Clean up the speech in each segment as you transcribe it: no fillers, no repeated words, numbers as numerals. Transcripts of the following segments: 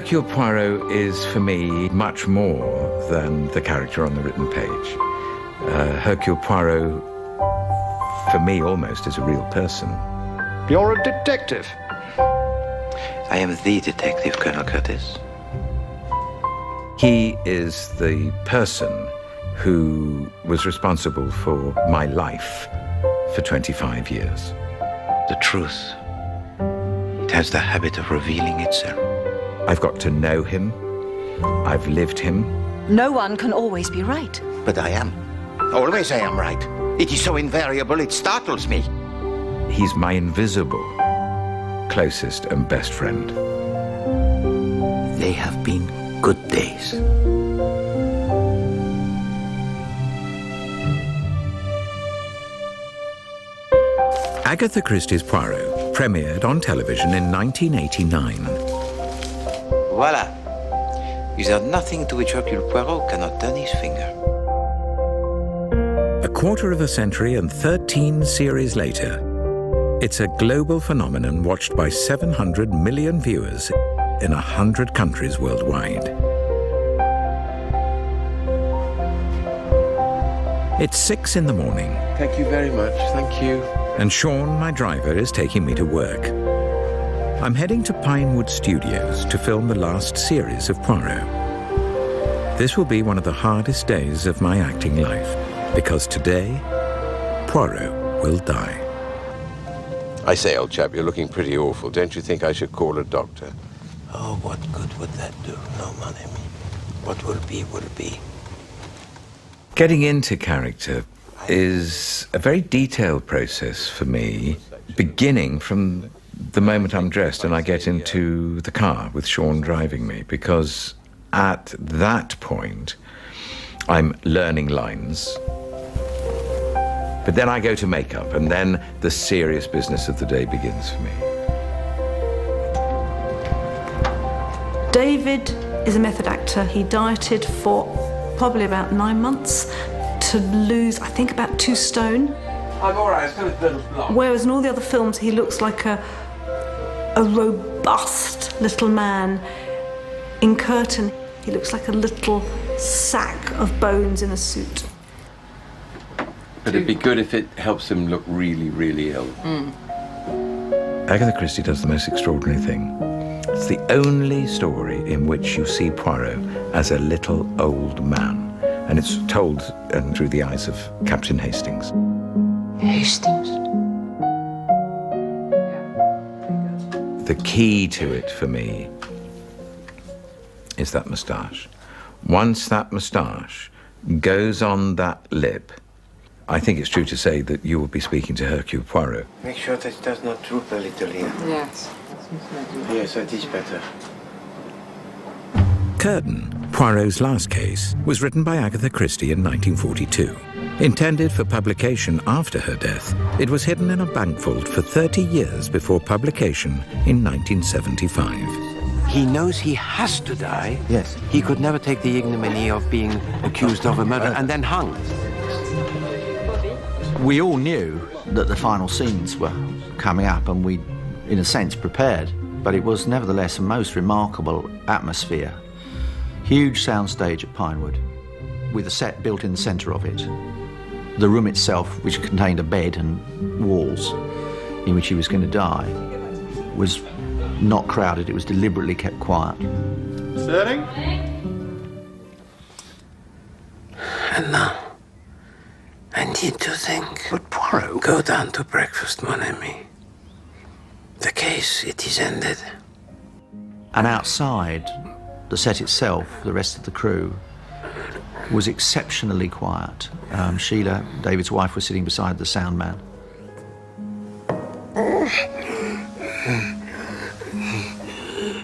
Hercule Poirot is, for me, much more than the character on the written page. Hercule Poirot, for me, almost is a real person. You're a detective. I am the detective, Colonel Curtis. He is the person who was responsible for my life for 25 years. The truth, it has the habit of revealing itself. I've got to know him. I've lived him. No one can always be right. But I am. Always I am right. It is so invariable, it startles me. He's my invisible, closest and best friend. They have been good days. Agatha Christie's Poirot premiered on television in 1989. Voila. Is there nothing to which Hercule Poirot cannot turn his finger? A quarter of a century and 13 series later, it's a global phenomenon watched by 700 million viewers in 100 countries worldwide. It's 6 in the morning. Thank you very much, thank you. And Sean, my driver, is taking me to work. I'm heading to Pinewood Studios to film the last series of Poirot. This will be one of the hardest days of my acting life, because today, Poirot will die. I say, old chap, you're looking pretty awful. Don't you think I should call a doctor? Oh, what good would that do? No, mon ami. What will be, will be. Getting into character is a very detailed process for me, beginning from the moment I'm dressed and I get into the car with Sean driving me, because at that point I'm learning lines, but then I go to makeup and then the serious business of the day begins for me. David is a method actor. He dieted for probably about 9 months to lose, I think, about 2 stone. I'm all right, it's got a little block. Whereas in all the other films, he looks like a robust little man. In Curtain, he looks like a little sack of bones in a suit. But it'd be good if it helps him look really, really ill. Agatha Christie does the most extraordinary thing. It's the only story in which you see Poirot as a little old man. And it's told through the eyes of Captain Hastings. Hastings? The key to it for me is that moustache. Once that moustache goes on that lip, I think it's true to say that you will be speaking to Hercule Poirot. Make sure that it does not droop a little here. Yes. Yes, that is better. Curtain, Poirot's last case, was written by Agatha Christie in 1942. Intended for publication after her death, it was hidden in a bank vault for 30 years before publication in 1975. He knows he has to die. Yes. He could never take the ignominy of being accused of a murder and then hung. We all knew that the final scenes were coming up and we, in a sense, prepared, but it was nevertheless a most remarkable atmosphere. Huge soundstage at Pinewood, with a set built in the centre of it. The room itself, which contained a bed and walls in which he was going to die, was not crowded, it was deliberately kept quiet. Setting? And now, I need to think. But Poirot? Go down to breakfast, mon ami. The case, it is ended. And outside, the set itself, the rest of the crew, was exceptionally quiet. Sheila, David's wife, was sitting beside the sound man.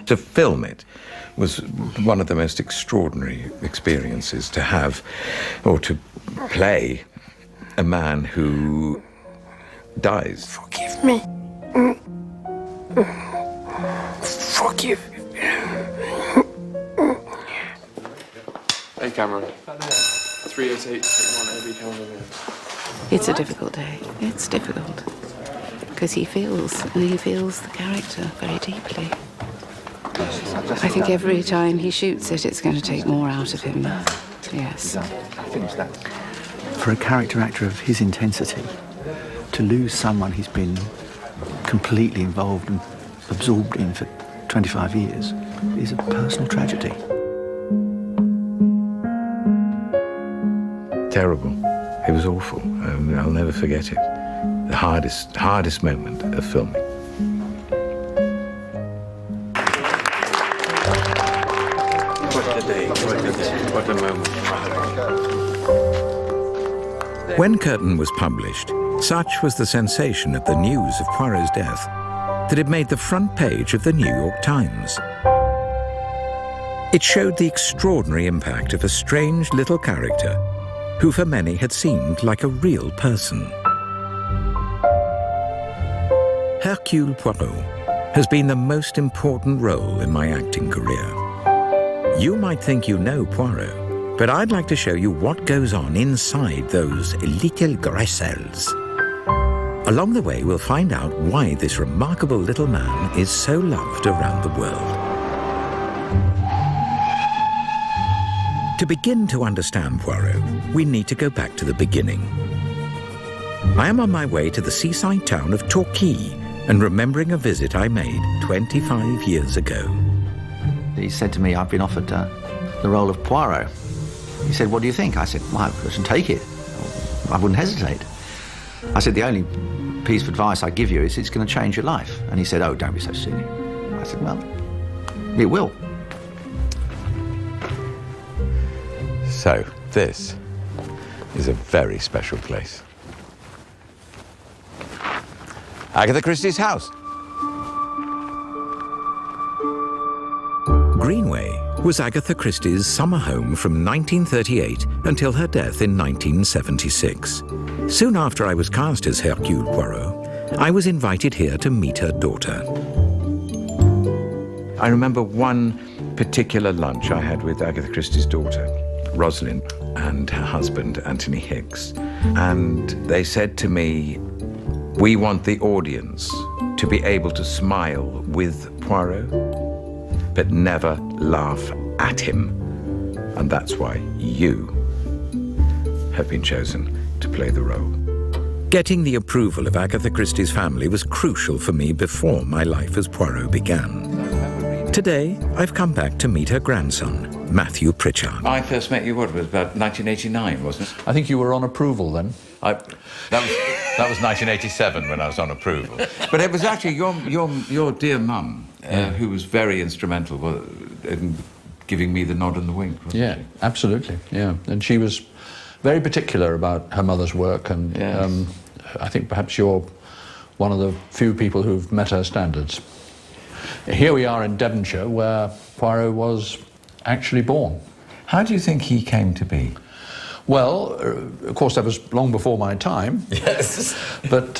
To film it was one of the most extraordinary experiences, to have, or to play, a man who dies. Forgive me. Forgive. Hey, Cameron. 388, take 1 every camera. It's a difficult day. It's difficult. Because he feels the character very deeply. I think every time he shoots it, it's going to take more out of him. Yes. For a character actor of his intensity, to lose someone he's been completely involved and absorbed in for 25 years is a personal tragedy. Terrible. It was awful. I'll never forget it. The hardest moment of filming. What a moment. When Curtain was published, such was the sensation at the news of Poirot's death that it made the front page of the New York Times. It showed the extraordinary impact of a strange little character who for many had seemed like a real person. Hercule Poirot has been the most important role in my acting career. You might think you know Poirot, but I'd like to show you what goes on inside those little grecelles. Along the way, we'll find out why this remarkable little man is so loved around the world. To begin to understand Poirot, we need to go back to the beginning. I am on my way to the seaside town of Torquay and remembering a visit I made 25 years ago. He said to me, I've been offered the role of Poirot. He said, what do you think? I said, well, I should take it. I wouldn't hesitate. I said, the only piece of advice I give you is it's going to change your life. And he said, oh, don't be so silly. I said, well, it will. So, this is a very special place. Agatha Christie's house. Greenway was Agatha Christie's summer home from 1938 until her death in 1976. Soon after I was cast as Hercule Poirot, I was invited here to meet her daughter. I remember one particular lunch I had with Agatha Christie's daughter, Rosalind, and her husband, Anthony Hicks. And they said to me, we want the audience to be able to smile with Poirot, but never laugh at him. And that's why you have been chosen to play the role. Getting the approval of Agatha Christie's family was crucial for me before my life as Poirot began. Today, I've come back to meet her grandson, Matthew Pritchard. I first met you, what, it was about 1989, wasn't it? I think you were on approval then. That was 1987 when I was on approval. But it was actually your dear mum who was very instrumental in giving me the nod and the wink, wasn't she? Absolutely, yeah. And she was very particular about her mother's work, and yes. I think perhaps you're one of the few people who've met her standards. Here we are in Devonshire, where Poirot was actually born. How do you think he came to be? Well, of course, that was long before my time. Yes. But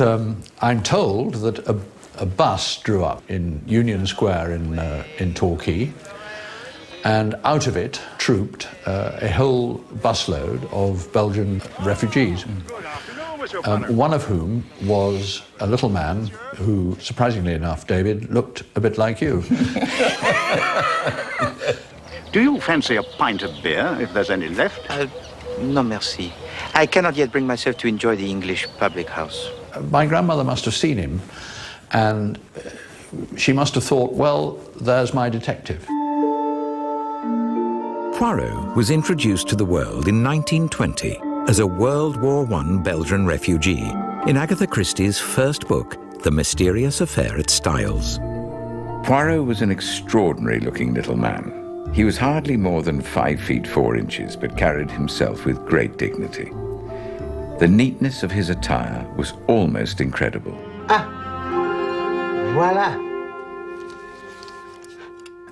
I'm told that a bus drew up in Union Square in Torquay, and out of it trooped a whole busload of Belgian refugees, one of whom was a little man who, surprisingly enough, David, looked a bit like you. Do you fancy a pint of beer, if there's any left? No, merci. I cannot yet bring myself to enjoy the English public house. My grandmother must have seen him, and she must have thought, well, there's my detective. Poirot was introduced to the world in 1920 as a World War I Belgian refugee in Agatha Christie's first book, The Mysterious Affair at Styles. Poirot was an extraordinary-looking little man. He was hardly more than 5 feet 4 inches, but carried himself with great dignity. The neatness of his attire was almost incredible. Voilà.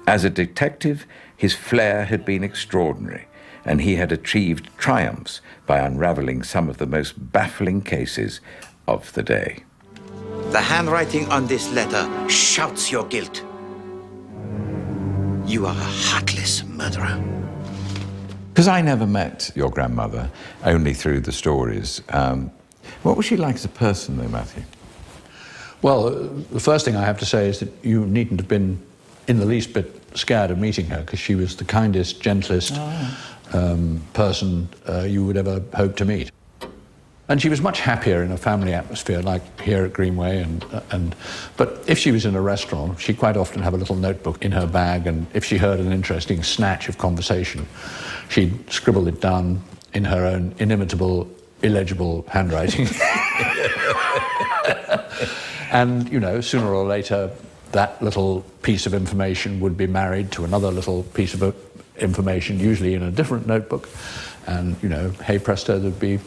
As a detective, his flair had been extraordinary, and he had achieved triumphs by unraveling some of the most baffling cases of the day. The handwriting on this letter shouts your guilt. You are a heartless murderer. Because I never met your grandmother, only through the stories. What was she like as a person, though, Matthew? Well, the first thing I have to say is that you needn't have been in the least bit scared of meeting her because she was the kindest, gentlest person you would ever hope to meet. And she was much happier in a family atmosphere, like here at Greenway. But if she was in a restaurant, she'd quite often have a little notebook in her bag, and if she heard an interesting snatch of conversation, she'd scribble it down in her own inimitable, illegible handwriting. And, you know, sooner or later, that little piece of information would be married to another little piece of information, usually in a different notebook. And, you know, hey presto, there'd be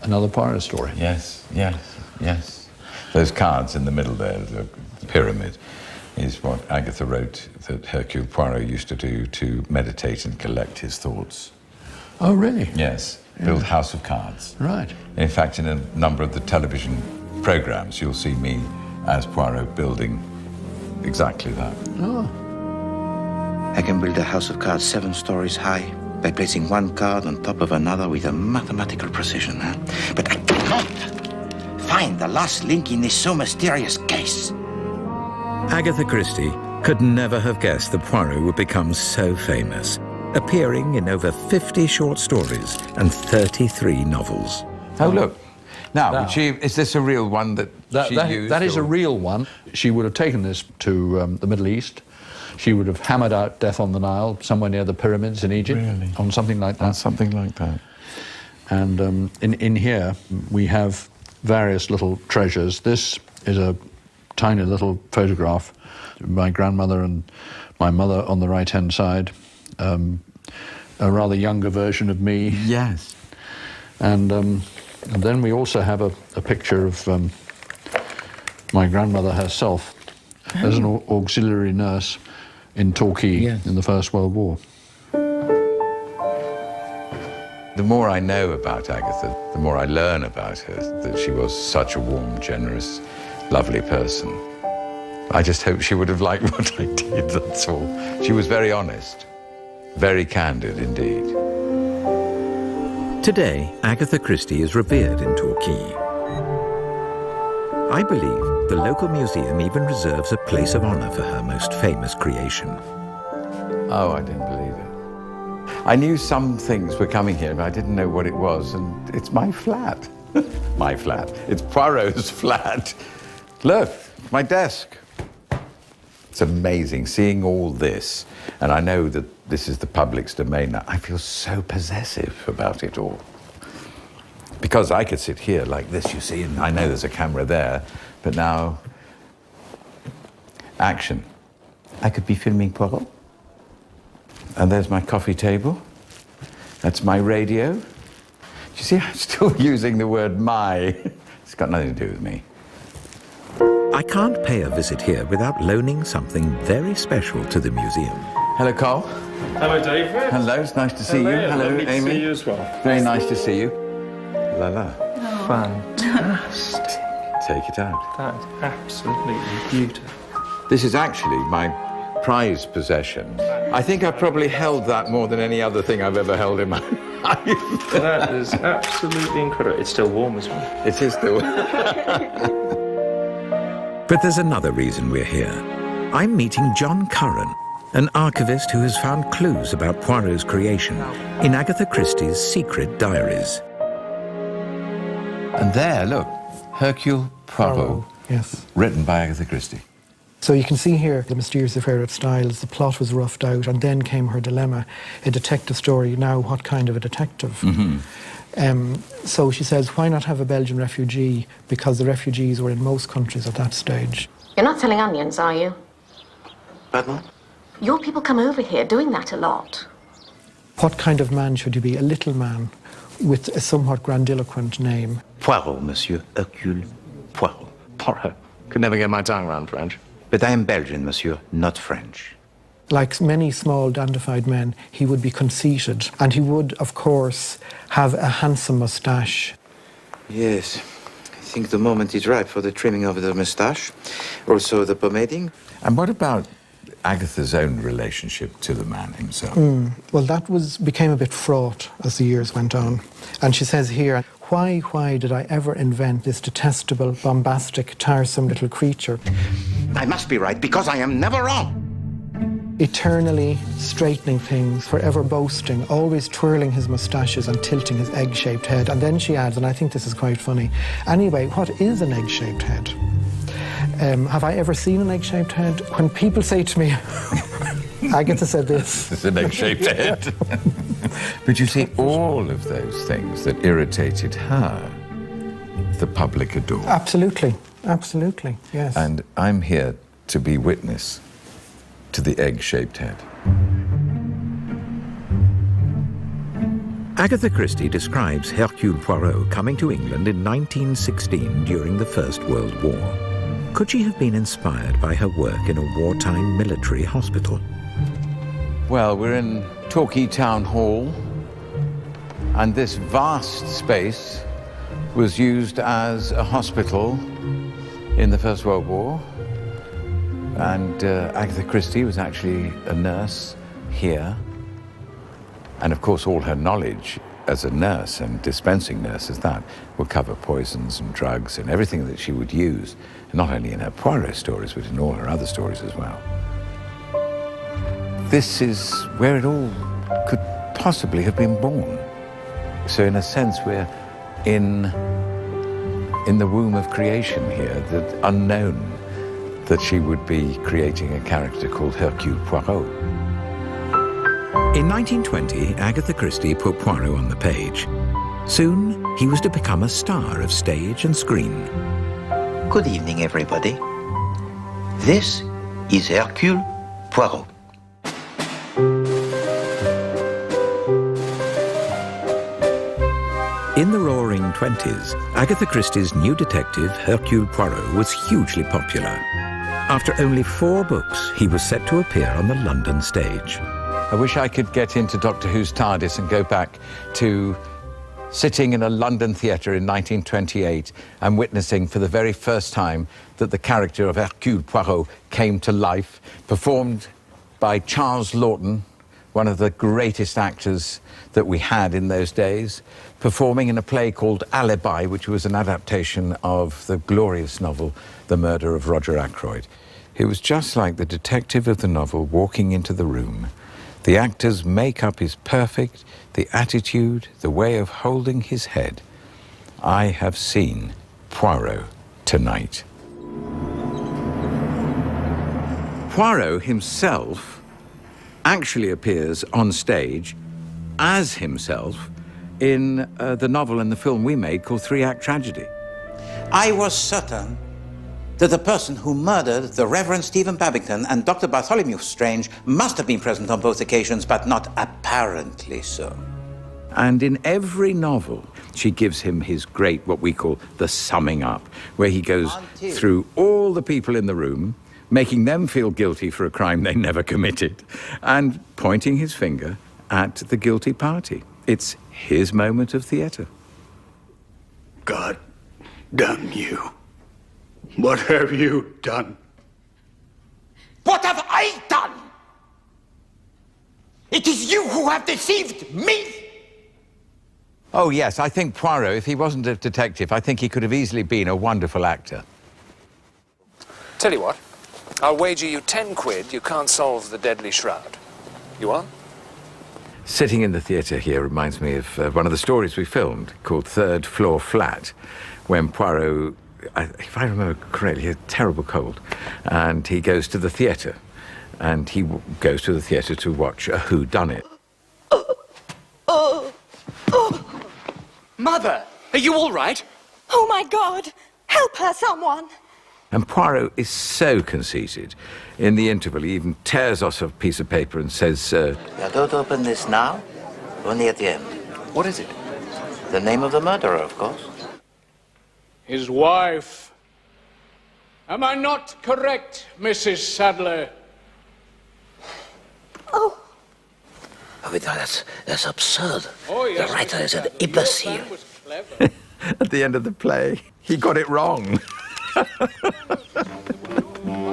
another Poirot story. Yes, yes, yes. Those cards in the middle there, the pyramid, is what Agatha wrote that Hercule Poirot used to do to meditate and collect his thoughts. Oh, really? Yes, build House of Cards. Right. In fact, in a number of the television programs, you'll see me as Poirot building exactly that. Oh. I can build a house of cards 7 stories high by placing one card on top of another with a mathematical precision. But I cannot find the last link in this so mysterious case. Agatha Christie could never have guessed that Poirot would become so famous, appearing in over 50 short stories and 33 novels. Oh, look. Now, is this a real one that she used? That is a real one. She would have taken this to the Middle East. She would have hammered out Death on the Nile, somewhere near the pyramids in Egypt, really? On something like that. On something like that. And in here, we have various little treasures. This is a tiny little photograph of my grandmother and my mother on the right-hand side. A rather younger version of me. Yes. And then we also have a picture of my grandmother herself as an auxiliary nurse in Torquay in the First World War. The more I know about Agatha, the more I learn about her, that she was such a warm, generous, lovely person. I just hope she would have liked what I did, that's all. She was very honest, very candid indeed. Today, Agatha Christie is revered in Torquay. I believe the local museum even reserves a place of honor for her most famous creation. Oh, I didn't believe it. I knew some things were coming here, but I didn't know what it was, and it's my flat. My flat. It's Poirot's flat. Look, my desk. It's amazing seeing all this, and I know that this is the public's domain now. I feel so possessive about it all. Because I could sit here like this, you see, and I know there's a camera there, but now, action. I could be filming Poirot. And there's my coffee table. That's my radio. You see, I'm still using the word my. It's got nothing to do with me. I can't pay a visit here without loaning something very special to the museum. Hello, Carl. Hello, David. Hello, it's nice to see you. Hello, lovely Amy. to see you as well. Very nice to see you. La la. Fantastic. Take it out. That's absolutely beautiful. This is actually my prized possession. I think I've probably held that more than any other thing I've ever held in my life. That is absolutely incredible. It's still warm as well. It is still. But there's another reason we're here. I'm meeting John Curran, an archivist who has found clues about Poirot's creation in Agatha Christie's secret diaries. And there, look, Hercule Poirot, yes, written by Agatha Christie. So you can see here the mysterious affair at Styles. The plot was roughed out, and then came her dilemma, a detective story. Now, what kind of a detective? So she says, why not have a Belgian refugee? Because the refugees were in most countries at that stage. You're not selling onions, are you? Pardon? Your people come over here doing that a lot. What kind of man should you be? A little man with a somewhat grandiloquent name. Poirot, Monsieur Hercule Poirot. Poirot. Could never get my tongue around French. But I am Belgian, Monsieur, not French. Like many small, dandified men, he would be conceited, and he would, of course, have a handsome moustache. Yes, I think the moment is ripe for the trimming of the moustache, also the pomading. And what about Agatha's own relationship to the man himself? Well, that became a bit fraught as the years went on. And she says here, why did I ever invent this detestable, bombastic, tiresome little creature? I must be right, because I am never wrong. eternally straightening things, forever boasting, always twirling his moustaches and tilting his egg-shaped head. And then she adds, and I think this is quite funny, anyway, what is an egg-shaped head? Have I ever seen an egg-shaped head? When people say to me, Agatha said this. It's an egg-shaped head. But you see, all of those things that irritated her, the public adore. Absolutely, absolutely, yes. And I'm here to be witness to the egg-shaped head. Agatha Christie describes Hercule Poirot coming to England in 1916 during the First World War. Could she have been inspired by her work in a wartime military hospital? Well, we're in Torquay Town Hall, and this vast space was used as a hospital in the First World War. And Agatha Christie was actually a nurse here. And of course, all her knowledge as a nurse and dispensing nurse as that would cover poisons and drugs and everything that she would use, not only in her Poirot stories, but in all her other stories as well. This is where it all could possibly have been born. So in a sense, we're in the womb of creation here, the unknown that she would be creating a character called Hercule Poirot. In 1920, Agatha Christie put Poirot on the page. Soon, he was to become a star of stage and screen. Good evening, everybody. This is Hercule Poirot. In the Roaring 20s, Agatha Christie's new detective, Hercule Poirot, was hugely popular. After only 4 books, he was set to appear on the London stage. I wish I could get into Doctor Who's TARDIS and go back to sitting in a London theatre in 1928 and witnessing for the very first time that the character of Hercule Poirot came to life, performed by Charles Laughton, one of the greatest actors that we had in those days, performing in a play called Alibi, which was an adaptation of the glorious novel, The Murder of Roger Ackroyd. It was just like the detective of the novel walking into the room. The actor's makeup is perfect, the attitude, the way of holding his head. I have seen Poirot tonight. Poirot himself actually appears on stage as himself in the novel and the film we made called 3-Act Tragedy. I was certain that the person who murdered the Reverend Stephen Babington and Dr. Bartholomew Strange must have been present on both occasions, but not apparently so. And in every novel, she gives him his great, what we call the summing up, where he goes through all the people in the room, making them feel guilty for a crime they never committed, and pointing his finger at the guilty party. It's his moment of theatre. God damn you. What have you done? What have I done? It is you who have deceived me! Oh, yes, I think Poirot, if he wasn't a detective, I think he could have easily been a wonderful actor. Tell you what, I'll wager you 10 quid you can't solve the deadly shroud. You on? Sitting in the theatre here reminds me of one of the stories we filmed called Third Floor Flat, when Poirot, if I remember correctly, he had a terrible cold, and he goes to the theatre, and he goes to the theatre to watch a whodunit. Mother, are you all right? Oh, my God! Help her, someone! And Poirot is so conceited. In the interval, he even tears off a piece of paper and says, You don't open this now, only at the end. What is it? The name of the murderer, of course. His wife. Am I not correct, Mrs. Sadler? Oh, that's absurd. Oh, yes, the writer is an Sadler, imbecile. At the end of the play, he got it wrong.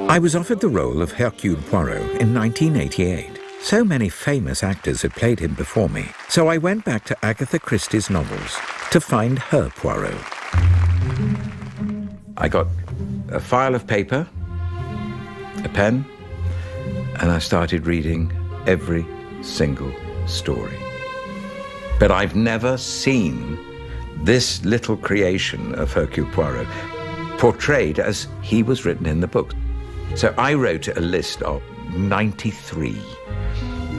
I was offered the role of Hercule Poirot in 1988. So many famous actors had played him before me, so I went back to Agatha Christie's novels to find her Poirot. I got a file of paper, a pen, and I started reading every single story. But I've never seen this little creation of Hercule Poirot portrayed as he was written in the book. So I wrote a list of 93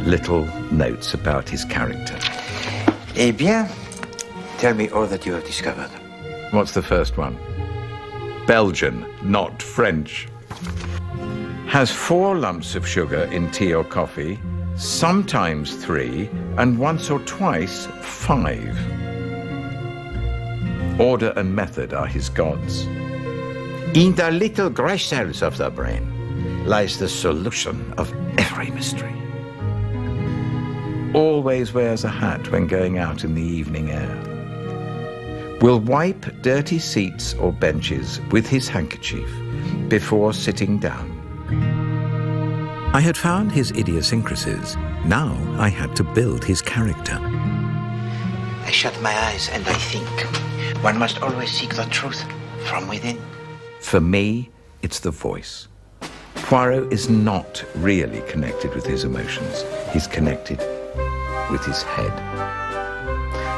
little notes about his character. Eh bien, tell me all that you have discovered. What's the first one? Belgian, not French. Has 4 lumps of sugar in tea or coffee, sometimes 3, and once or twice 5. Order and method are his gods. In the little gray cells of the brain lies the solution of every mystery. Always wears a hat when going out in the evening air. Will wipe dirty seats or benches with his handkerchief before sitting down. I had found his idiosyncrasies. Now I had to build his character. I shut my eyes and I think. One must always seek the truth from within. For me, it's the voice. Poirot is not really connected with his emotions. He's connected with his head.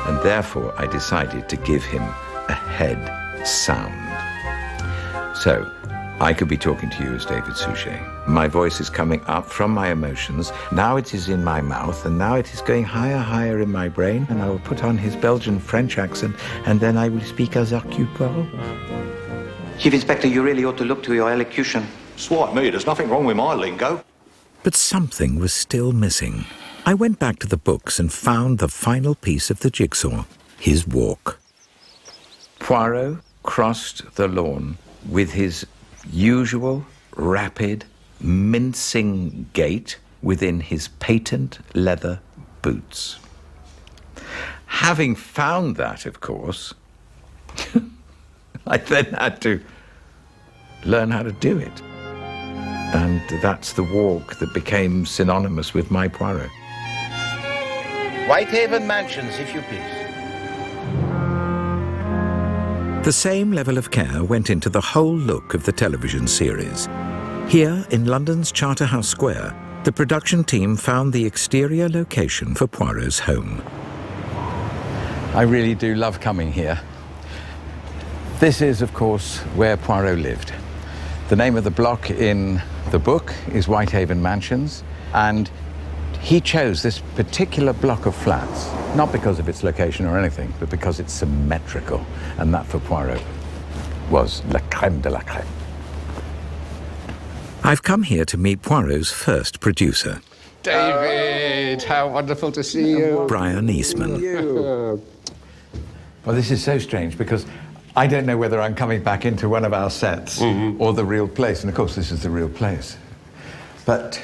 And therefore, I decided to give him a head sound. So, I could be talking to you as David Suchet. My voice is coming up from my emotions. Now it is in my mouth, and now it is going higher, higher in my brain, and I will put on his Belgian-French accent, and then I will speak as Hercule Poirot. Chief Inspector, you really ought to look to your elocution. Swipe me, there's nothing wrong with my lingo. But something was still missing. I went back to the books and found the final piece of the jigsaw, his walk. Poirot crossed the lawn with his usual rapid, mincing gait within his patent leather boots. Having found that, of course, I then had to learn how to do it. And that's the walk that became synonymous with my Poirot. Whitehaven Mansions, if you please. The same level of care went into the whole look of the television series. Here, in London's Charterhouse Square, the production team found the exterior location for Poirot's home. I really do love coming here. This is, of course, where Poirot lived. The name of the block in the book is Whitehaven Mansions, and he chose this particular block of flats, not because of its location or anything, but because it's symmetrical, and that for Poirot was la crème de la crème. I've come here to meet Poirot's first producer. David, how wonderful to see you. Brian Eastman. Well, this is so strange because I don't know whether I'm coming back into one of our sets or the real place, and of course this is the real place. But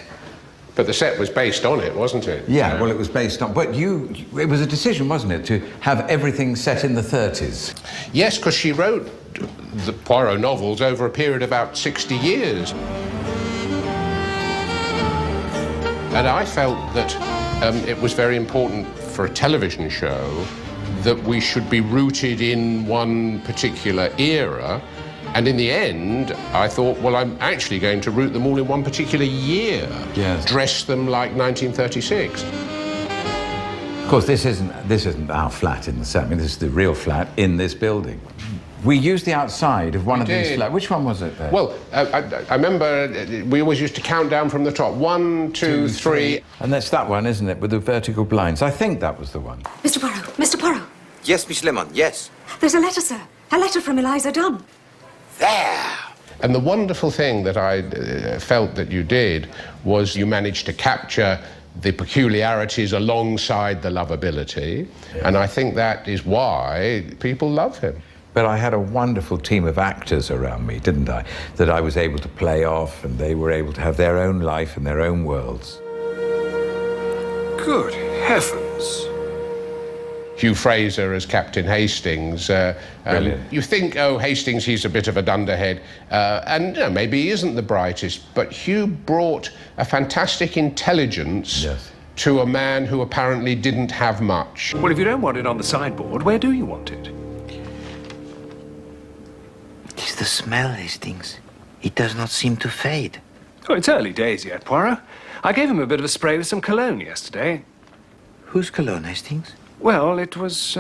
the set was based on it, wasn't it? Yeah, well, it was based on... But it was a decision, wasn't it, to have everything set in the 30s? Yes, because she wrote the Poirot novels over a period of about 60 years. And I felt that it was very important for a television show that we should be rooted in one particular era. And in the end, I thought, well, I'm actually going to root them all in one particular year. Yes. Dress them like 1936. Of course, this isn't our flat in the set. I mean, this is the real flat in this building. We used the outside of one of these flats. Which one was it there? Well, I remember we always used to count down from the top. 1, 2, 3. And that's that one, isn't it, with the vertical blinds? I think that was the one. Mr. Poirot, Mr. Poirot. Yes, Miss Lemon, yes. There's a letter, sir. A letter from Eliza Dunn. There! And the wonderful thing that I felt that you did was you managed to capture the peculiarities alongside the lovability. Yeah. And I think that is why people love him. But I had a wonderful team of actors around me, didn't I? That I was able to play off, and they were able to have their own life and their own worlds. Good heavens. Hugh Fraser as Captain Hastings. You think, oh, Hastings, he's a bit of a dunderhead. And maybe he isn't the brightest, but Hugh brought a fantastic intelligence to a man who apparently didn't have much. Well, if you don't want it on the sideboard, where do you want it? It is the smell, Hastings. It does not seem to fade. Oh, it's early days yet, Poirot. I gave him a bit of a spray with some cologne yesterday. Whose cologne, Hastings? Well, it was,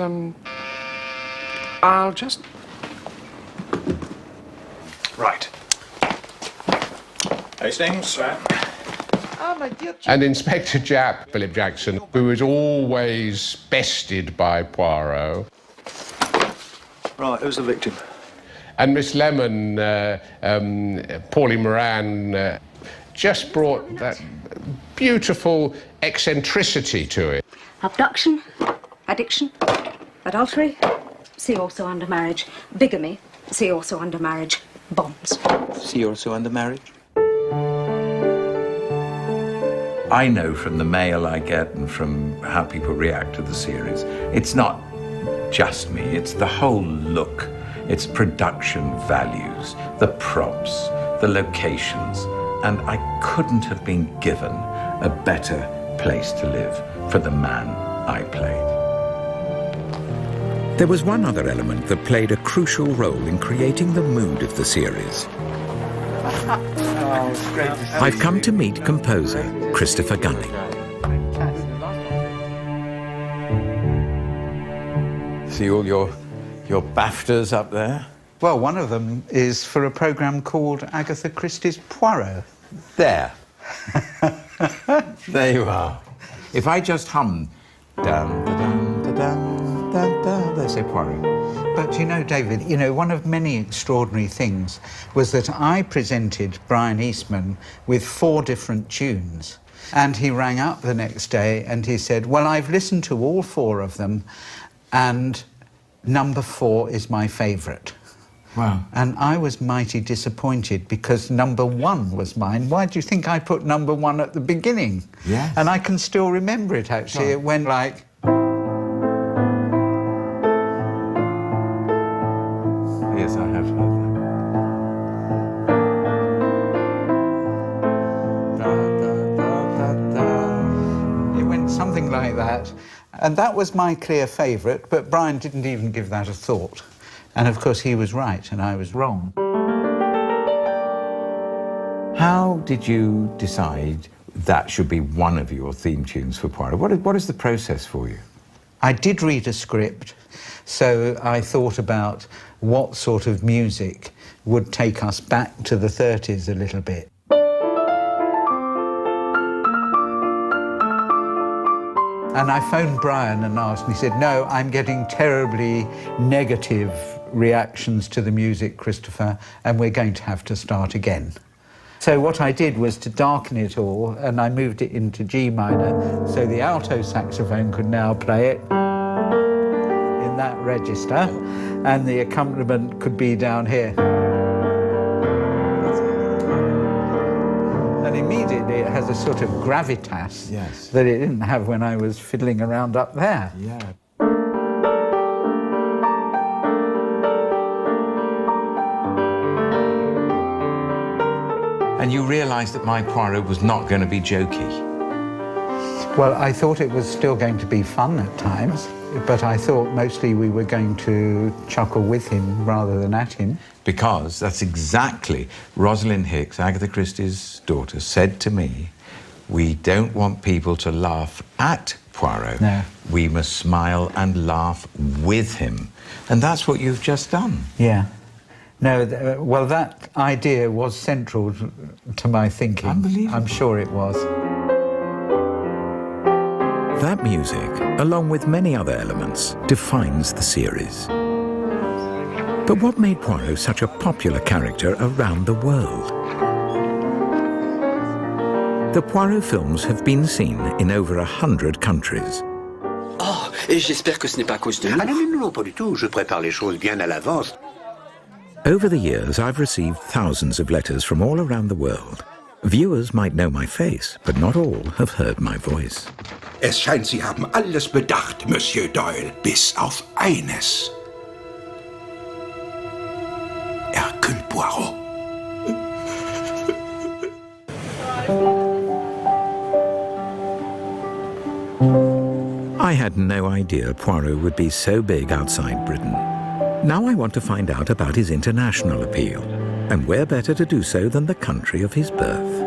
I'll just... Right. Hastings? And Inspector Japp, Philip Jackson, who was always bested by Poirot. Right, who's the victim? And Miss Lemon, Pauline Moran, just brought that beautiful eccentricity to it. Abduction, addiction, adultery, see also under marriage. Bigamy, see also under marriage. Bombs. See also under marriage? I know from the mail I get and from how people react to the series, it's not just me, it's the whole look. It's production values, the props, the locations, and I couldn't have been given a better place to live for the man I played. There was one other element that played a crucial role in creating the mood of the series. I've come to meet composer Christopher Gunning. See all your BAFTAs up there? Well, one of them is for a programme called Agatha Christie's Poirot. There. There you are. If I just hum, dun, dun, dun, dun, dun, dun, they say Poirot. But you know, David, you know, one of many extraordinary things was that I presented Brian Eastman with 4 different tunes. And he rang up the next day and he said, well, I've listened to all 4 of them and number 4 is my favourite. Wow. And I was mighty disappointed because number 1 was mine. Why do you think I put number 1 at the beginning? Yes. And I can still remember it, actually. It went like... Yes, I have heard that. It went something like that. And that was my clear favourite, but Brian didn't even give that a thought. And of course he was right and I was wrong. How did you decide that should be one of your theme tunes for Poirot? What is the process for you? I did read a script, so I thought about what sort of music would take us back to the 30s a little bit. And I phoned Brian and asked, and he said, no, I'm getting terribly negative reactions to the music, Christopher, and we're going to have to start again. So what I did was to darken it all, and I moved it into G minor, so the alto saxophone could now play it in that register, and the accompaniment could be down here. And immediately it has a sort of gravitas that it didn't have when I was fiddling around up there. Yeah. And you realised that my Poirot was not going to be jokey? Well, I thought it was still going to be fun at times, but I thought mostly we were going to chuckle with him rather than at him. Because that's exactly, Rosalind Hicks, Agatha Christie's daughter, said to me, we don't want people to laugh at Poirot. No. We must smile and laugh with him. And that's what you've just done. Yeah. No, well, that idea was central to my thinking. Unbelievable. I'm sure it was. That music, along with many other elements, defines the series. But what made Poirot such a popular character around the world? The Poirot films have been seen in over 100 countries. Oh, et j'espère que ce n'est pas à cause de nous. Ah non, non, pas du tout. Je prépare les choses bien à l'avance. Over the years, I've received thousands of letters from all around the world. Viewers might know my face, but not all have heard my voice. Es scheint, Sie haben alles bedacht, Monsieur Doyle, bis auf eines. Hercule Poirot. I had no idea Poirot would be so big outside Britain. Now I want to find out about his international appeal, and where better to do so than the country of his birth,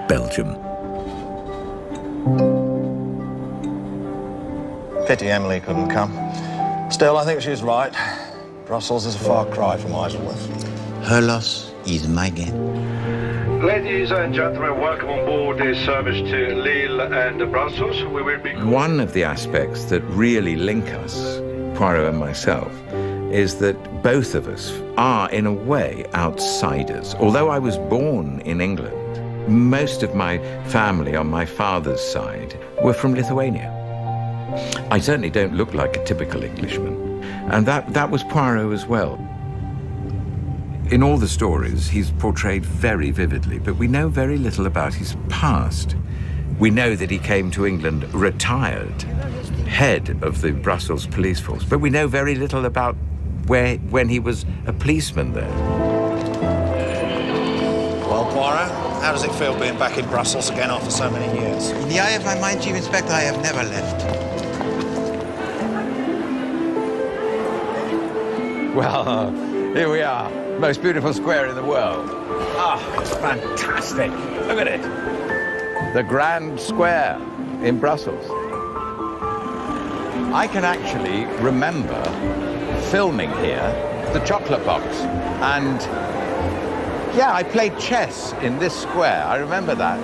Belgium. Pity Emily couldn't come. Still, I think she's right. Brussels is a far cry from Isleworth. Her loss is my gain. Ladies and gentlemen, welcome on board this service to Lille and Brussels. We will be... One of the aspects that really link us, Poirot and myself, is that both of us are, in a way, outsiders. Although I was born in England, most of my family on my father's side were from Lithuania. I certainly don't look like a typical Englishman, and that was Poirot as well. In all the stories, he's portrayed very vividly, but we know very little about his past. We know that he came to England retired, head of the Brussels police force, but we know very little about when he was a policeman there. Well, Poirot, how does it feel being back in Brussels again after so many years? In the eye of my mind, Chief Inspector, I have never left. Well, here we are. Most beautiful square in the world. Ah, it's fantastic. Look at it. The Grand Square in Brussels. I can actually remember filming here the chocolate box. And yeah, I played chess in this square. I remember that.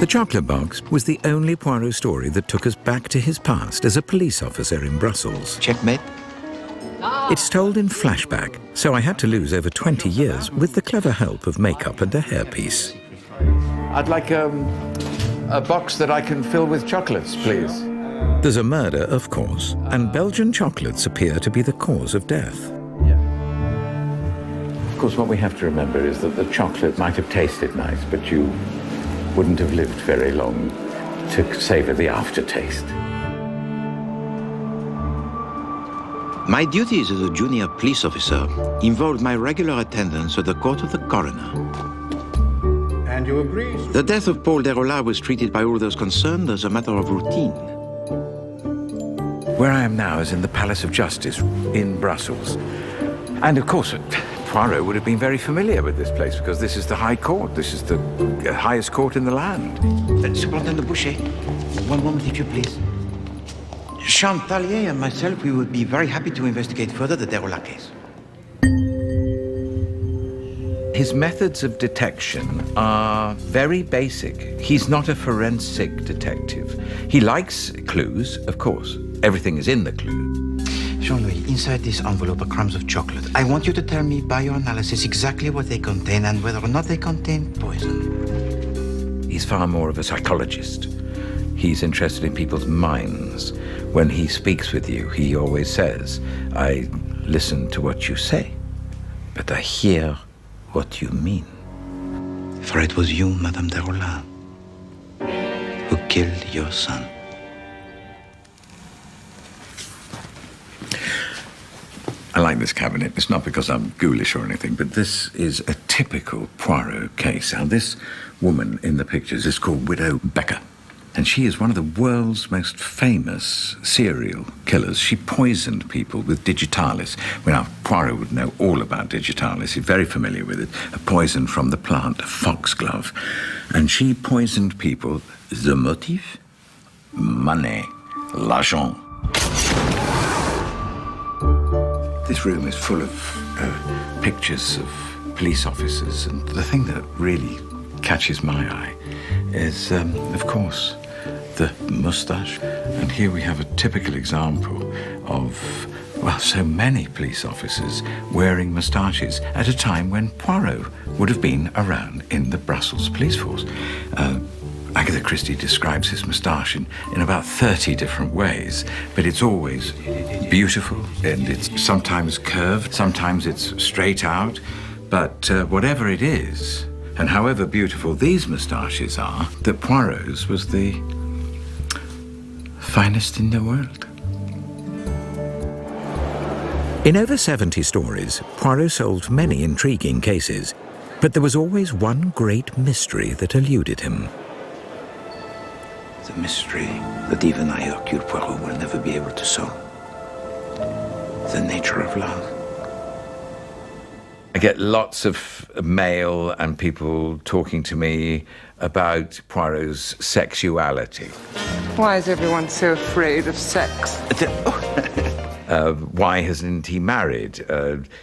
The chocolate box was the only Poirot story that took us back to his past as a police officer in Brussels. Checkmate. It's told in flashback, so I had to lose over 20 years with the clever help of makeup and a hairpiece. I'd like a box that I can fill with chocolates, please. There's a murder, of course, and Belgian chocolates appear to be the cause of death. Of course, what we have to remember is that the chocolate might have tasted nice, but you wouldn't have lived very long to savour the aftertaste. My duties as a junior police officer involved my regular attendance at the court of the coroner. And you agree? The death of Paul Derola was treated by all those concerned as a matter of routine. Where I am now is in the Palace of Justice in Brussels. And of course, Poirot would have been very familiar with this place because this is the High Court. This is the highest court in the land. Superintendent Boucher, one moment if you please. Chantalier and myself, we would be very happy to investigate further the Derola case. His methods of detection are very basic. He's not a forensic detective. He likes clues, of course. Everything is in the clue. Jean-Louis, inside this envelope are crumbs of chocolate. I want you to tell me by your analysis exactly what they contain and whether or not they contain poison. He's far more of a psychologist. He's interested in people's minds. When he speaks with you, he always says, I listen to what you say, but I hear what you mean. For it was you, Madame Derola, who killed your son. I like this cabinet. It's not because I'm ghoulish or anything, but this is a typical Poirot case. Now, this woman in the pictures is called Widow Becker, and she is one of the world's most famous serial killers. She poisoned people with digitalis. Well, now, Poirot would know all about digitalis. He's very familiar with it. A poison from the plant foxglove. And she poisoned people. The motive? Money. L'argent. This room is full of pictures of police officers, and the thing that really catches my eye is, of course, the moustache. And here we have a typical example of, well, so many police officers wearing moustaches at a time when Poirot would have been around in the Brussels police force. Agatha Christie describes his moustache in about 30 different ways, but it's always beautiful, and it's sometimes curved, sometimes it's straight out, but whatever it is, and however beautiful these moustaches are, that Poirot's was the finest in the world. In over 70 stories, Poirot solved many intriguing cases, but there was always one great mystery that eluded him. The mystery that even I, Hercule Poirot, will never be able to solve. The nature of love. I get lots of mail and people talking to me about Poirot's sexuality. Why is everyone so afraid of sex? Why hasn't he married?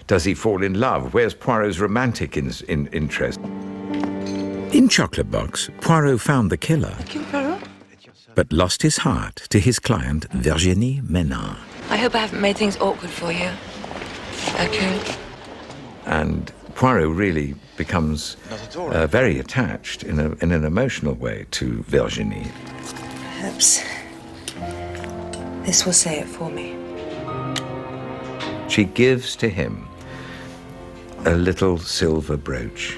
Does he fall in love? Where's Poirot's romantic interest? In Chocolate Box, Poirot found the killer, but lost his heart to his client, Virginie Ménard. I hope I haven't made things awkward for you, Hercule. And Poirot really becomes very attached in an emotional way to Virginie. Perhaps this will say it for me. She gives to him a little silver brooch.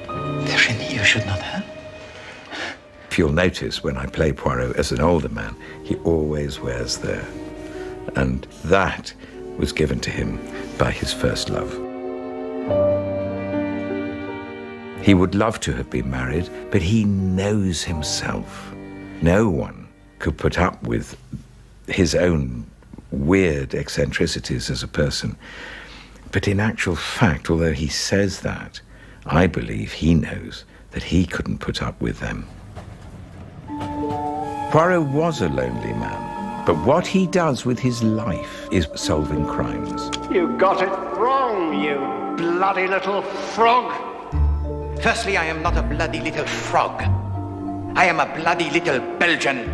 Virginie, you should not have. If you'll notice, when I play Poirot as an older man, he always wears there. And that was given to him by his first love. He would love to have been married, but he knows himself. No one could put up with his own weird eccentricities as a person. But in actual fact, although he says that, I believe he knows that he couldn't put up with them. Poirot was a lonely man, but what he does with his life is solving crimes. You got it wrong, you bloody little frog. Firstly, I am not a bloody little frog. I am a bloody little Belgian.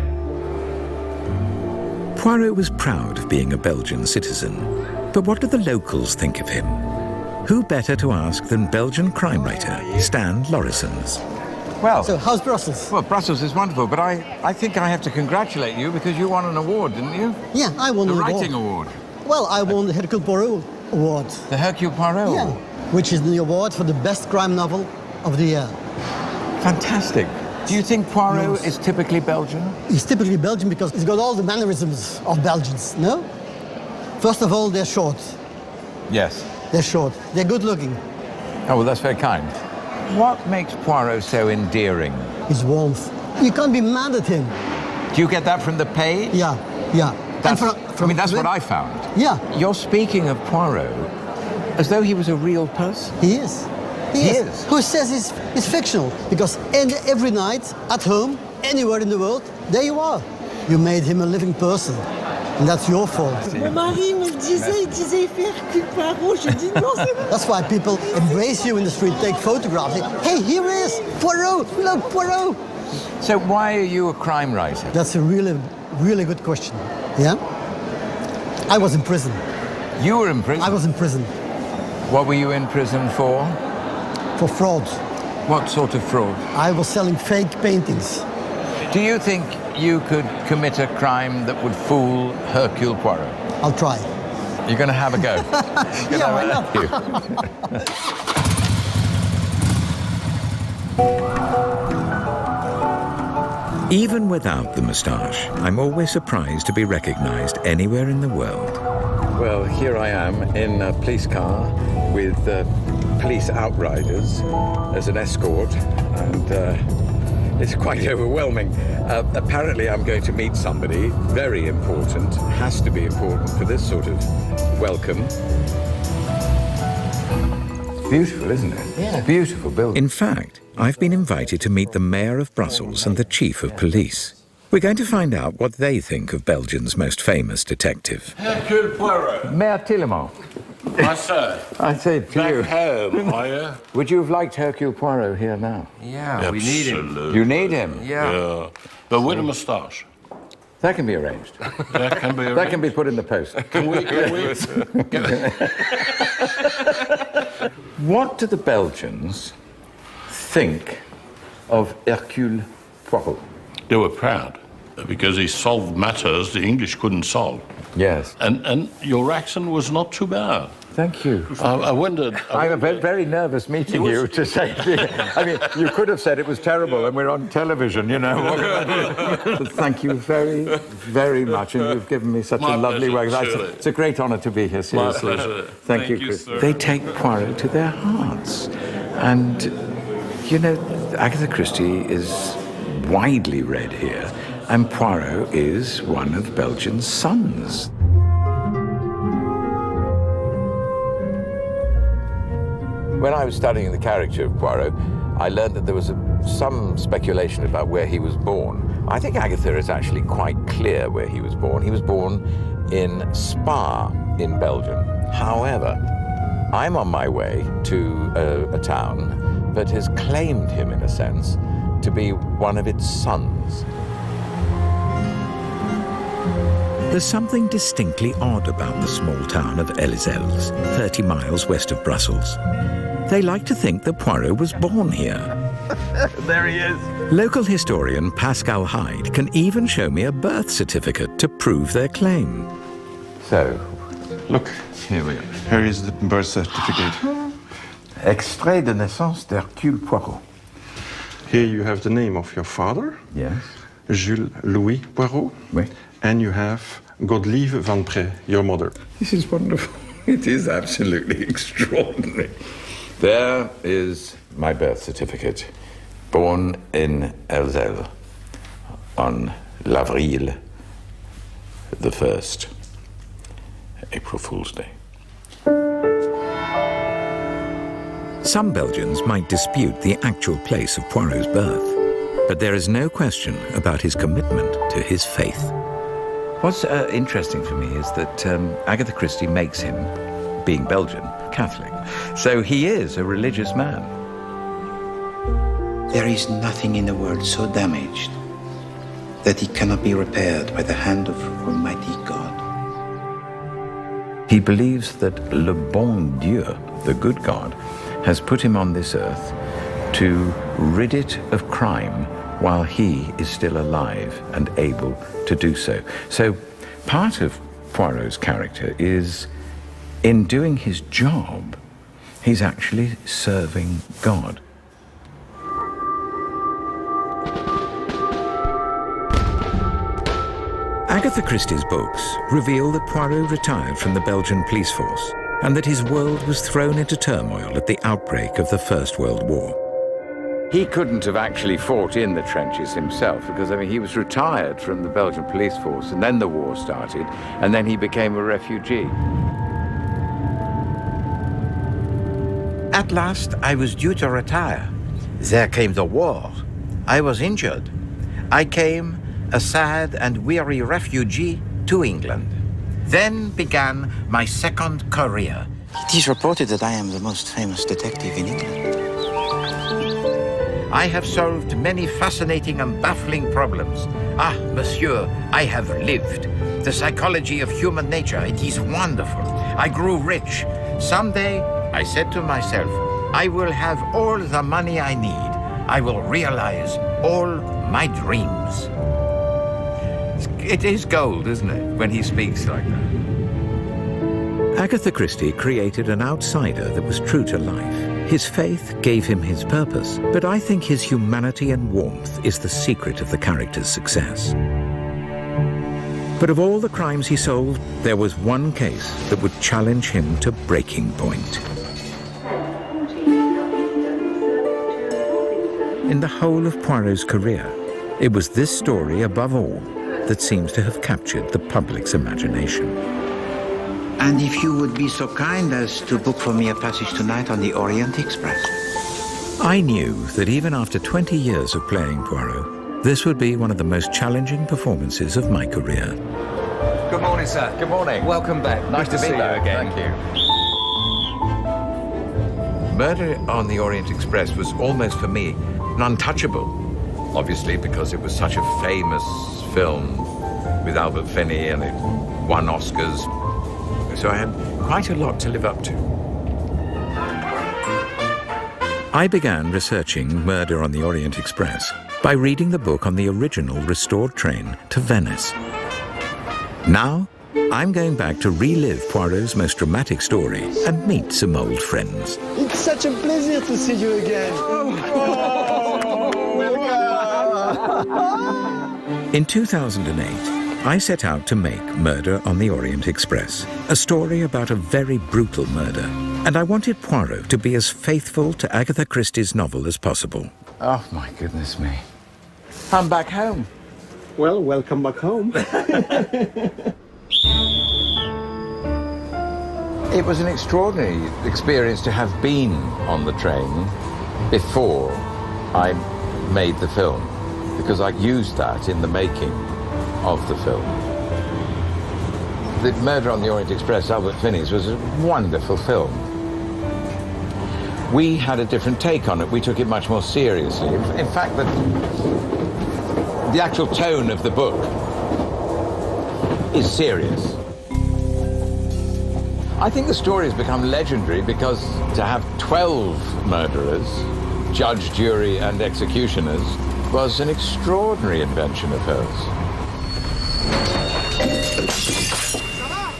Poirot was proud of being a Belgian citizen, but what do the locals think of him? Who better to ask than Belgian crime writer Stan Laurisens? Well, so how's Brussels? Well, Brussels is wonderful, but I think I have to congratulate you because you won an award, didn't you? Yeah, I won the an writing award. Well, I won the Hercule Poirot Award. The Hercule Poirot? Yeah, which is the award for the best crime novel of the year. Fantastic. Do you think Poirot is typically Belgian? He's typically Belgian because he's got all the mannerisms of Belgians, no? First of all, they're short. Yes. They're short. They're good looking. Oh, well, that's very kind. What makes Poirot so endearing? His warmth. You can't be mad at him. Do you get that from the page? Yeah, yeah. That's what I found. Yeah. You're speaking of Poirot as though he was a real person. He is. He is. Who says he's fictional? Because every night, at home, anywhere in the world, there you are. You made him a living person. And that's your fault. Mon mari me disait, il disait faire Hercule Poirot. Je dis non, c'est bon. That's why people embrace you in the street, take photographs. Say, hey, here he is, Poirot, look, Poirot. So why are you a crime writer? That's a really, really good question. Yeah? I was in prison. You were in prison? I was in prison. What were you in prison for? For fraud. What sort of fraud? I was selling fake paintings. Do you think you could commit a crime that would fool Hercule Poirot? I'll try. You're going to have a go? Yeah, why not? Even without the moustache, I'm always surprised to be recognized anywhere in the world. Well, here I am in a police car with police outriders as an escort, and it's quite overwhelming. Apparently I'm going to meet somebody very important, has to be important for this sort of welcome. Beautiful, isn't it? Yeah. Beautiful building. In fact, I've been invited to meet the Mayor of Brussels and the Chief of Police. We're going to find out what they think of Belgium's most famous detective. Hercule Poirot. Mayor Tillemont. My sir. I say to you. Back home, are you? Would you have liked Hercule Poirot here now? Yeah, we need him. You need him? Yeah. But with a moustache. That can be arranged. That can be arranged. That can be put in the post. Can we? What do the Belgians think of Hercule Poirot? They were proud because he solved matters the English couldn't solve. Yes. And your accent was not too bad. Thank you. I wondered... I'm very nervous meeting you to say... I mean, you could have said it was terrible and we're on television, you know. Thank you very, very much, and you've given me such a lovely work. It's a great honour to be here, seriously. My pleasure. Thank you, Christie. They take Poirot to their hearts. And, you know, Agatha Christie is widely read here, and Poirot is one of Belgium's sons. When I was studying the character of Poirot, I learned that there was some speculation about where he was born. I think Agatha is actually quite clear where he was born. He was born in Spa in Belgium. However, I'm on my way to a town that has claimed him, in a sense, to be one of its sons. There's something distinctly odd about the small town of Elizelles, 30 miles west of Brussels. They like to think that Poirot was born here. There he is. Local historian Pascal Hyde can even show me a birth certificate to prove their claim. So, look, here we are. Here is the birth certificate. Extrait de naissance d'Hercule Poirot. Here you have the name of your father. Yes. Jules Louis Poirot. Oui. And you have Godlieve van Pré, your mother. This is wonderful. It is absolutely extraordinary. There is my birth certificate. Born in Elzelles on l'Avril the 1st, April Fool's Day. Some Belgians might dispute the actual place of Poirot's birth, but there is no question about his commitment to his faith. What's interesting for me is that Agatha Christie makes him, being Belgian, Catholic. So he is a religious man. There is nothing in the world so damaged that it cannot be repaired by the hand of Almighty God. He believes that le bon Dieu, the good God, has put him on this earth to rid it of crime while he is still alive and able to do so. So part of Poirot's character is, in doing his job, he's actually serving God. Agatha Christie's books reveal that Poirot retired from the Belgian police force and that his world was thrown into turmoil at the outbreak of the First World War. He couldn't have actually fought in the trenches himself because, I mean, he was retired from the Belgian police force and then the war started and then he became a refugee. At last, I was due to retire. There came the war. I was injured. I came, a sad and weary refugee, to England. Then began my second career. It is reported that I am the most famous detective in England. I have solved many fascinating and baffling problems. Ah, monsieur, I have lived. The psychology of human nature, it is wonderful. I grew rich. Someday, I said to myself, I will have all the money I need. I will realize all my dreams. It is gold, isn't it, when he speaks like that? Agatha Christie created an outsider that was true to life. His faith gave him his purpose, but I think his humanity and warmth is the secret of the character's success. But of all the crimes he solved, there was one case that would challenge him to breaking point. In the whole of Poirot's career, it was this story above all that seems to have captured the public's imagination. And if you would be so kind as to book for me a passage tonight on the Orient Express. I knew that even after 20 years of playing Poirot, this would be one of the most challenging performances of my career. Good morning, sir. Good morning. Welcome back. Nice to see you again. Thank you. Murder on the Orient Express was almost, for me, an untouchable. Obviously, because it was such a famous film with Albert Finney and it won Oscars. So I had quite a lot to live up to. I began researching Murder on the Orient Express by reading the book on the original restored train to Venice. Now, I'm going back to relive Poirot's most dramatic story and meet some old friends. It's such a pleasure to see you again. In 2008, I set out to make Murder on the Orient Express, a story about a very brutal murder, and I wanted Poirot to be as faithful to Agatha Christie's novel as possible. Oh, my goodness me. I'm back home. Well, welcome back home. It was an extraordinary experience to have been on the train before I made the film, because I used that in the making of the film. The Murder on the Orient Express, Albert Finney's, was a wonderful film. We had a different take on it. We took it much more seriously. In fact, the actual tone of the book is serious. I think the story has become legendary because to have 12 murderers, judge, jury, and executioners, was an extraordinary invention of hers.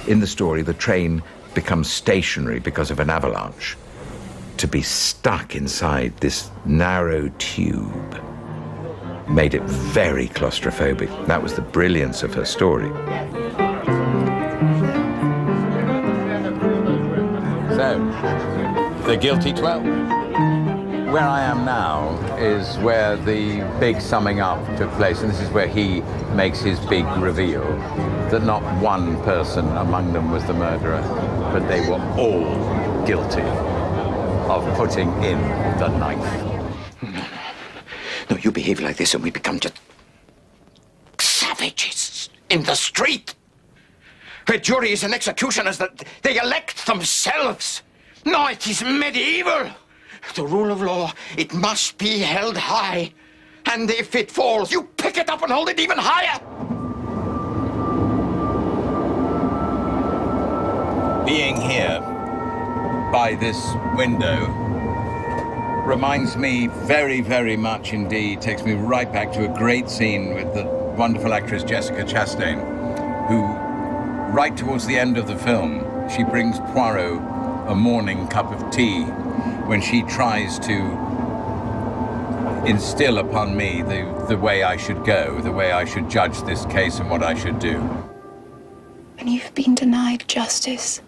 In the story, the train becomes stationary because of an avalanche. To be stuck inside this narrow tube made it very claustrophobic. That was the brilliance of her story. So, the guilty 12. Where I am now is where the big summing up took place, and this is where he makes his big reveal that not one person among them was the murderer, but they were all guilty of putting in the knife. No, you behave like this and we become just savages in the street. Where juries and executioners, that they elect themselves. No, it is medieval. The rule of law, it must be held high. And if it falls, you pick it up and hold it even higher. Being here by this window reminds me very, very much indeed, takes me right back to a great scene with the wonderful actress Jessica Chastain, who, right towards the end of the film, she brings Poirot a morning cup of tea when she tries to instill upon me the way I should go, the way I should judge this case and what I should do. When you've been denied justice,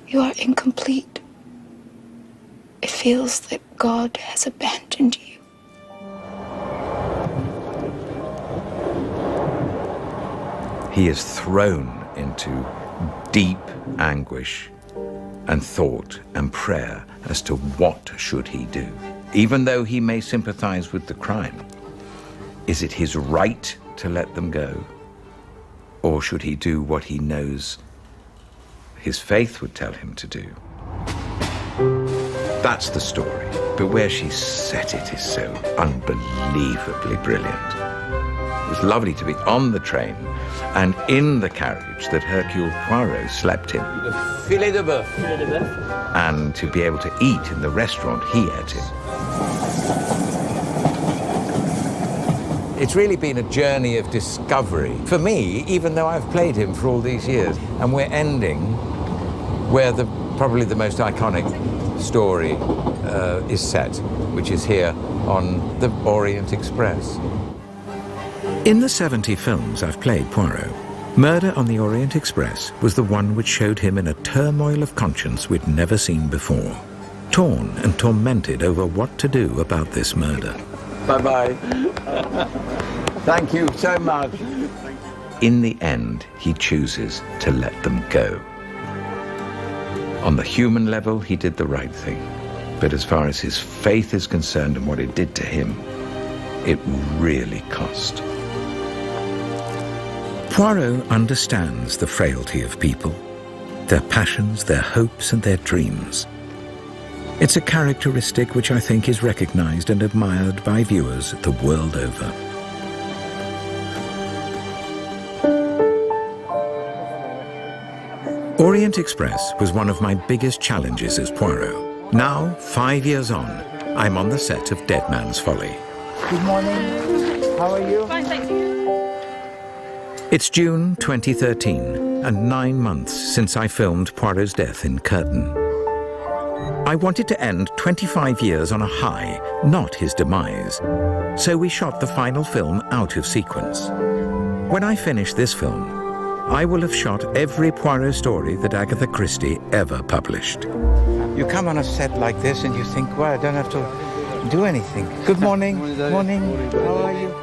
you are incomplete. It feels that God has abandoned you. He is thrown into deep anguish and thought and prayer as to what should he do. Even though he may sympathize with the crime, is it his right to let them go? Or should he do what he knows his faith would tell him to do? That's the story. But where she set it is so unbelievably brilliant. It was lovely to be on the train and in the carriage that Hercule Poirot slept in. Filet de bœuf. And to be able to eat in the restaurant he ate in. It's really been a journey of discovery for me, even though I've played him for all these years. And we're ending where probably the most iconic story is set, which is here on the Orient Express. In the 70 films I've played Poirot, Murder on the Orient Express was the one which showed him in a turmoil of conscience we'd never seen before, torn and tormented over what to do about this murder. Bye-bye. Thank you so much. In the end, he chooses to let them go. On the human level, he did the right thing. But as far as his faith is concerned and what it did to him, it really cost. Poirot understands the frailty of people, their passions, their hopes, and their dreams. It's a characteristic which I think is recognized and admired by viewers the world over. Orient Express was one of my biggest challenges as Poirot. Now, 5 years on, I'm on the set of Dead Man's Folly. Good morning. How are you? Fine, thank you. It's June 2013, and 9 months since I filmed Poirot's death in Curtain. I wanted to end 25 years on a high, not his demise. So we shot the final film out of sequence. When I finish this film, I will have shot every Poirot story that Agatha Christie ever published. You come on a set like this and you think, well, I don't have to do anything. Good morning. Morning. How are you?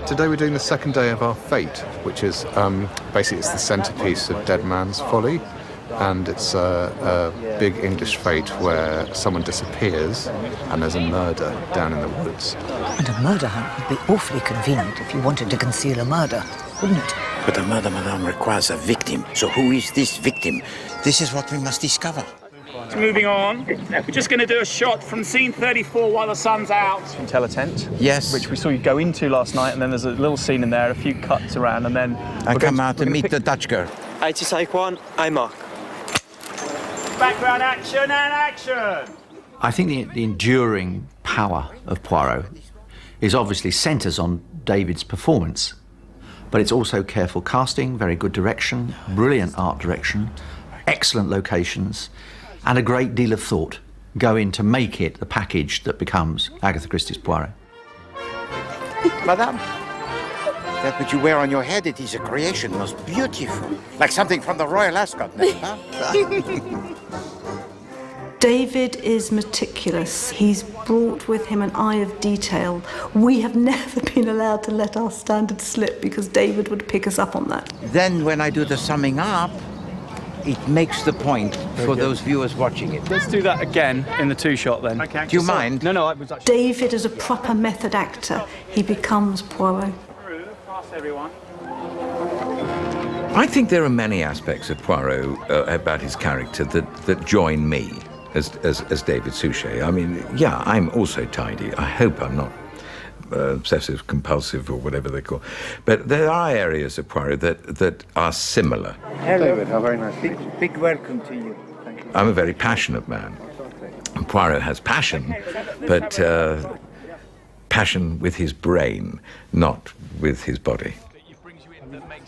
Today we're doing the second day of our Fate, which is basically it's the centerpiece of Dead Man's Folly. and it's a big English fate where someone disappears and there's a murder down in the woods. And a murder hunt would be awfully convenient if you wanted to conceal a murder, wouldn't it? But a murder, madame, requires a victim. So who is this victim? This is what we must discover. Moving on, we're just going to do a shot from scene 34 while the sun's out. Tell a tent. Yes. Which we saw you go into last night, and then there's a little scene in there, a few cuts around, and then... I come out to meet the Dutch girl. 81, Ayarlar. Background action and action! I think the enduring power of Poirot is obviously centres on David's performance, but it's also careful casting, very good direction, brilliant art direction, excellent locations, and a great deal of thought go in to make it the package that becomes Agatha Christie's Poirot. Madame, that which you wear on your head, it is a creation, most beautiful. Like something from the Royal Ascot, huh? David is meticulous. He's brought with him an eye of detail. We have never been allowed to let our standards slip because David would pick us up on that. Then when I do the summing up, it makes the point for those viewers watching it. Let's do that again in the two-shot then. Okay. Do you mind? No, I was actually... David is a proper method actor. He becomes Poirot. Pass everyone. I think there are many aspects of Poirot about his character that join me as David Suchet. I mean, yeah, I'm also tidy. I hope I'm not obsessive compulsive or whatever they call. But there are areas of Poirot that are similar. Hello. David, how very nice. Big welcome to you. Thank you. I'm a very passionate man. And Poirot has passion, but passion with his brain, not with his body.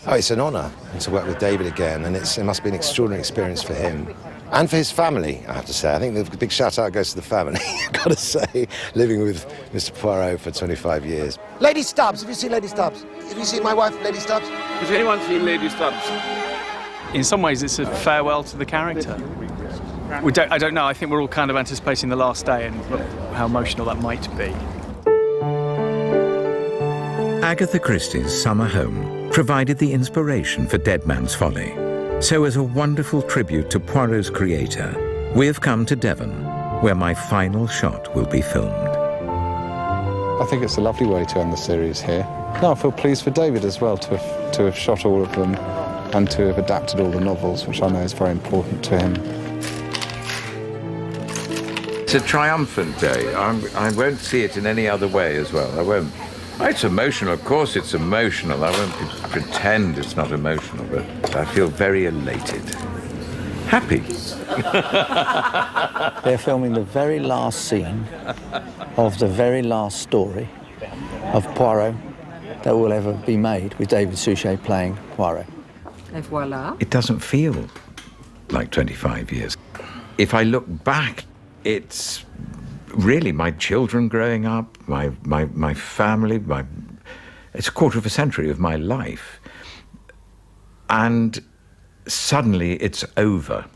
Oh, it's an honour to work with David again, and it must be an extraordinary experience for him. And for his family, I have to say. I think the big shout-out goes to the family, I've got to say, living with Mr. Poirot for 25 years. Lady Stubbs, have you seen Lady Stubbs? Have you seen my wife, Lady Stubbs? Has anyone seen Lady Stubbs? In some ways, it's a farewell to the character. I don't know, I think we're all kind of anticipating the last day and how emotional that might be. Agatha Christie's summer home provided the inspiration for Dead Man's Folly. So as a wonderful tribute to Poirot's creator, we have come to Devon, where my final shot will be filmed. I think it's a lovely way to end the series here. No, I feel pleased for David as well to have shot all of them and to have adapted all the novels, which I know is very important to him. It's a triumphant day. I won't see it in any other way as well. I won't. It's emotional, of course it's emotional. I won't pretend it's not emotional, but I feel very elated. Happy. They're filming the very last scene of the very last story of Poirot that will ever be made, with David Suchet playing Poirot. Et voila. It doesn't feel like 25 years. If I look back, it's really my children growing up, my family, it's a quarter of a century of my life. And suddenly it's over.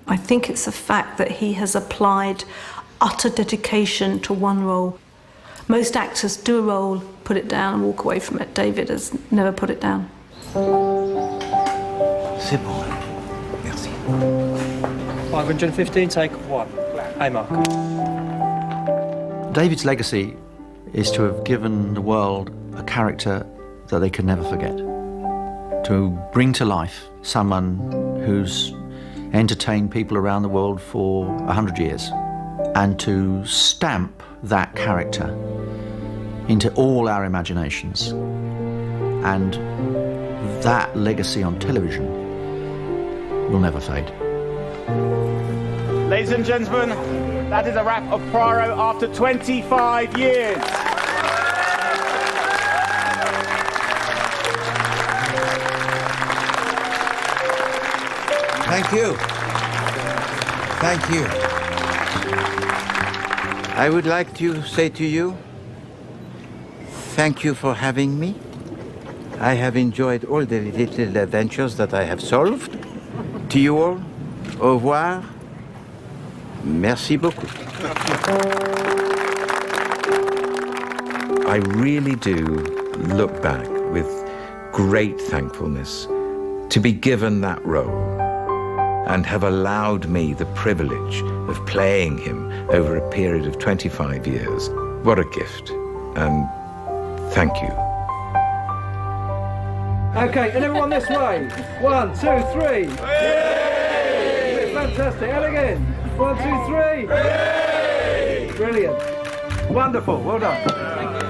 I think it's the fact that he has applied utter dedication to one role. Most actors do a role, put it down and walk away from it. David has never put it down. C'est bon. Merci. 515, take one. Ayarlar. David's legacy is to have given the world a character that they can never forget. To bring to life someone who's entertained people around the world for 100 years, and to stamp that character into all our imaginations. And that legacy on television will never fade. Ladies and gentlemen, that is a wrap of Poirot after 25 years. Thank you. Thank you. I would like to say to you, thank you for having me. I have enjoyed all the little adventures that I have solved. To you all, au revoir. Merci beaucoup. I really do look back with great thankfulness to be given that role. and have allowed me the privilege of playing him over a period of 25 years. What a gift, and thank you. Okay, and everyone this way. 1, 2, 3. Yay! Fantastic. And again. 1, 2, 3. Yay! Brilliant. Wonderful. Well done.